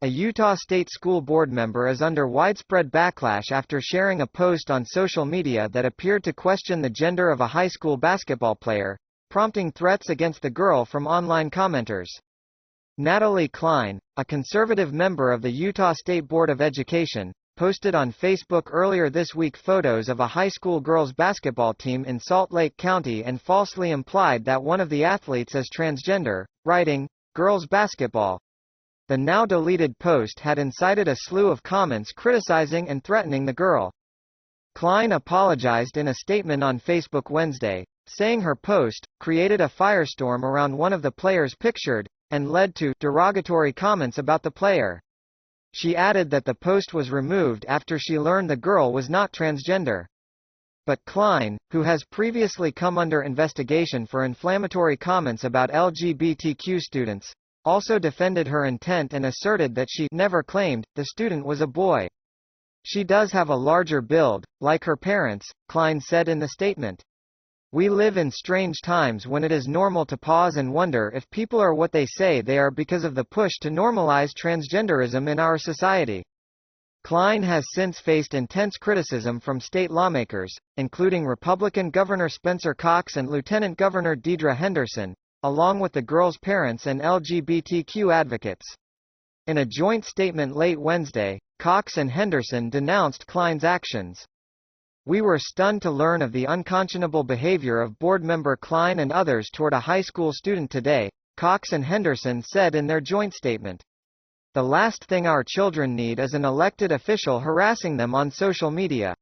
A Utah State School Board member is under widespread backlash after sharing a post on social media that appeared to question the gender of a high school basketball player, prompting threats against the girl from online commenters. Natalie Klein, a conservative member of the Utah State Board of Education, posted on Facebook earlier this week photos of a high school girls basketball team in Salt Lake County and falsely implied that one of the athletes is transgender, writing, "Girls basketball." The now deleted post had incited a slew of comments criticizing and threatening the girl. Klein apologized in a statement on Facebook Wednesday, saying her post created a firestorm around one of the players pictured, and led to derogatory comments about the player. She added that the post was removed after she learned the girl was not transgender. But Klein, who has previously come under investigation for inflammatory comments about LGBTQ students, also defended her intent and asserted that she never claimed the student was a boy. She does have a larger build, like her parents, Klein said in the statement. "We live in strange times when it is normal to pause and wonder if people are what they say they are because of the push to normalize transgenderism in our society." Klein has since faced intense criticism from state lawmakers, including Republican Governor Spencer Cox and Lieutenant Governor Deidre Henderson, along with the girl's parents and LGBTQ advocates. In a joint statement late Wednesday, Cox and Henderson denounced Klein's actions. "We were stunned to learn of the unconscionable behavior of board member Klein and others toward a high school student today," Cox and Henderson said in their joint statement. "The last thing our children need is an elected official harassing them on social media.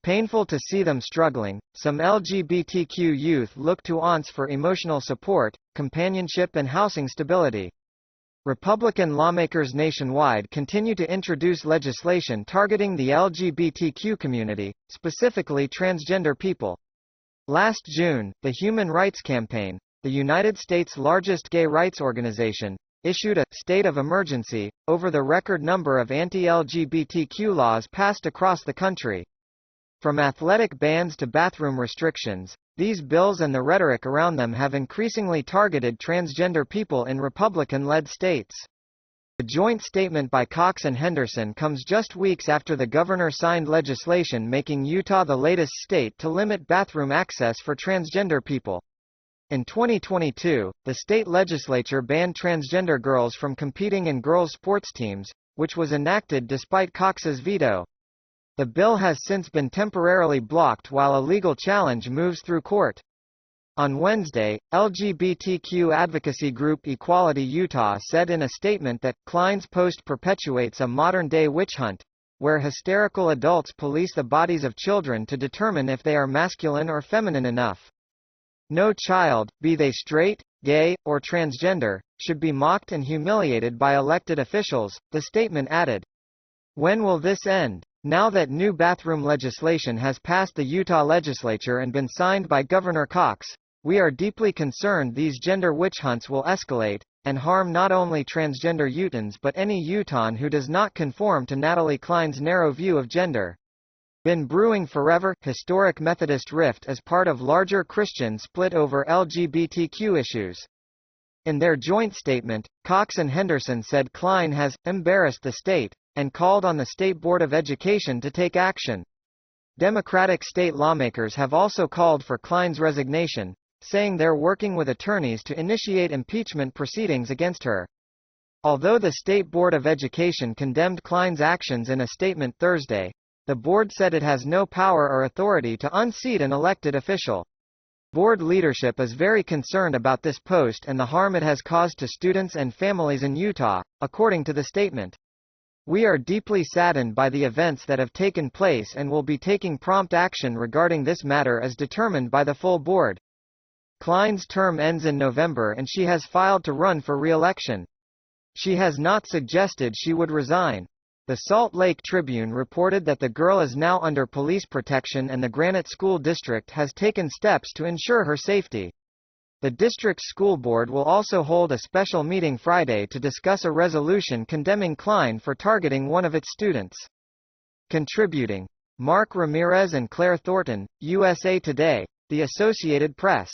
Painful to see them struggling." Some LGBTQ youth look to aunts for emotional support, companionship and housing stability. Republican lawmakers nationwide continue to introduce legislation targeting the LGBTQ community, specifically transgender people. Last June, the Human Rights Campaign, the United States' largest gay rights organization, issued a state of emergency over the record number of anti-LGBTQ laws passed across the country. From athletic bans to bathroom restrictions, these bills and the rhetoric around them have increasingly targeted transgender people in Republican-led states. The joint statement by Cox and Henderson comes just weeks after the governor signed legislation making Utah the latest state to limit bathroom access for transgender people. In 2022, the state legislature banned transgender girls from competing in girls' sports teams, which was enacted despite Cox's veto. The bill has since been temporarily blocked while a legal challenge moves through court. On Wednesday, LGBTQ advocacy group Equality Utah said in a statement that Klein's post perpetuates a modern-day witch hunt, where hysterical adults police the bodies of children to determine if they are masculine or feminine enough. "No child, be they straight, gay, or transgender, should be mocked and humiliated by elected officials," the statement added. "When will this end? Now that new bathroom legislation has passed the Utah legislature and been signed by Governor Cox, we are deeply concerned these gender witch hunts will escalate, and harm not only transgender Utahns but any Utahn who does not conform to Natalie Klein's narrow view of gender." Been brewing forever. Historic Methodist rift as part of larger Christian split over LGBTQ issues. In their joint statement, Cox and Henderson said Klein has embarrassed the state, and called on the State Board of Education to take action. Democratic state lawmakers have also called for Klein's resignation, saying they're working with attorneys to initiate impeachment proceedings against her. Although the State Board of Education condemned Klein's actions in a statement Thursday, the board said it has no power or authority to unseat an elected official. Board leadership is very concerned about this post and the harm it has caused to students and families in Utah, according to the statement. "We are deeply saddened by the events that have taken place and will be taking prompt action regarding this matter as determined by the full board." Klein's term ends in November and she has filed to run for re-election. She has not suggested she would resign. The Salt Lake Tribune reported that the girl is now under police protection and the Granite School District has taken steps to ensure her safety. The district's school board will also hold a special meeting Friday to discuss a resolution condemning Klein for targeting one of its students. Contributing: Mark Ramirez and Claire Thornton, USA Today, The Associated Press.